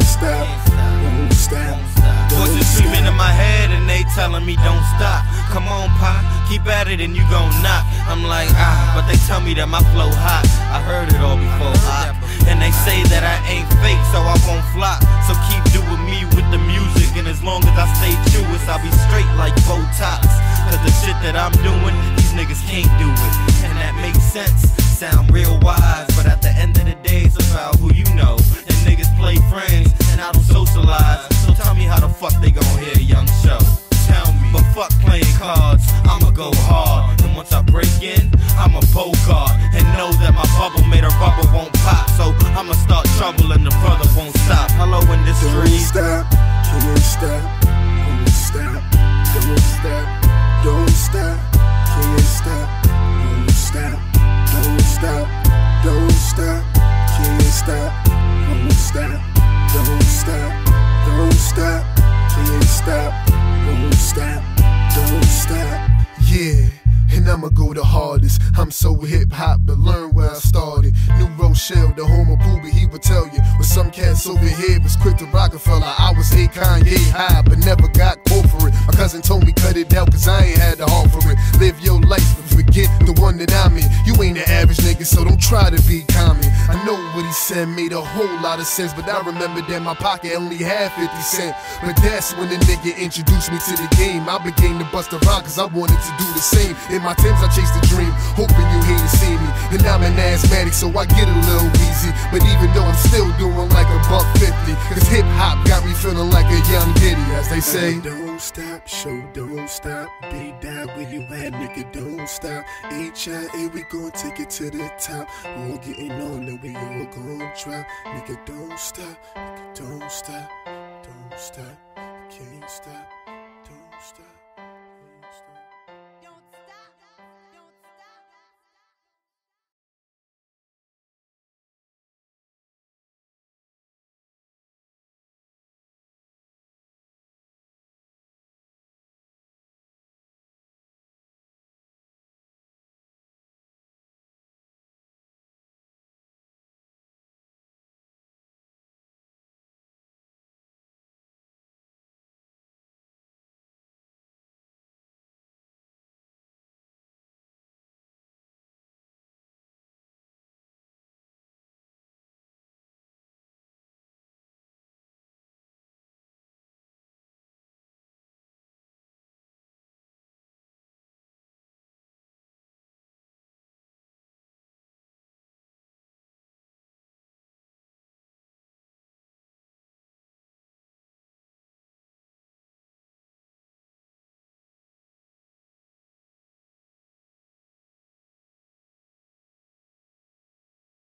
stop. Won't stop. Voices screaming in my head and they telling me don't stop. Come on, Pa, keep at it and you gon' knock. I'm like, but they tell me that my flow hot. I heard it all before, and they say that I ain't fake, so I won't flop. So keep doing me with the music, and as long as I stay true, I'll be straight like Botox. Cause the shit that I'm doing, these niggas can't do it. And that makes sense, sound real wise, but at the end of the day, it's about who you know. And niggas play friends, and I don't socialize. So tell me how the fuck they gon' hear a young show. Tell me, but fuck playing cards, I'ma go hard. And once I break in, I'm a Bogart. And know that my bubble made a rubber won't pop. So I'ma start trouble and the brother won't stop. Hello industry. Don't stop, can't stop, won't stop. Don't stop, don't stop, can't stop, won't stop. Don't stop, don't stop, can't stop, won't stop. Don't stop, don't stop, can't stop, won't stop. Don't stop. Yeah, and I'ma go the hardest. I'm so hip-hop, but learn where I started. New Rochelle, the home of Booby, he would tell you. With some cats over here was quick to Rockefeller. I was a Kanye high, but never got caught for it. My cousin told me cut it out, cause I ain't had the heart for it. Live your life and forget the one that I'm in. You ain't the average nigga, so don't try to be common. I know what he said made a whole lot of sense, but I remember that my pocket only had 50 cents. But that's when the nigga introduced me to the game. I began to bust around cause I wanted to do the same. In my Timbs I chased the dream, hoping you here to see me. And I'm an asthmatic, so I get a little wheezy. But even though I'm still doing like $1.50, cause hip hop got me feeling like a young Diddy, as they say. Don't stop, show don't stop. Be down where you at, nigga, don't stop. HIA, we gon' take it to the top. All getting on and we all gon' drop. Nigga, don't stop, nigga, don't stop. Don't stop, can't stop, don't stop.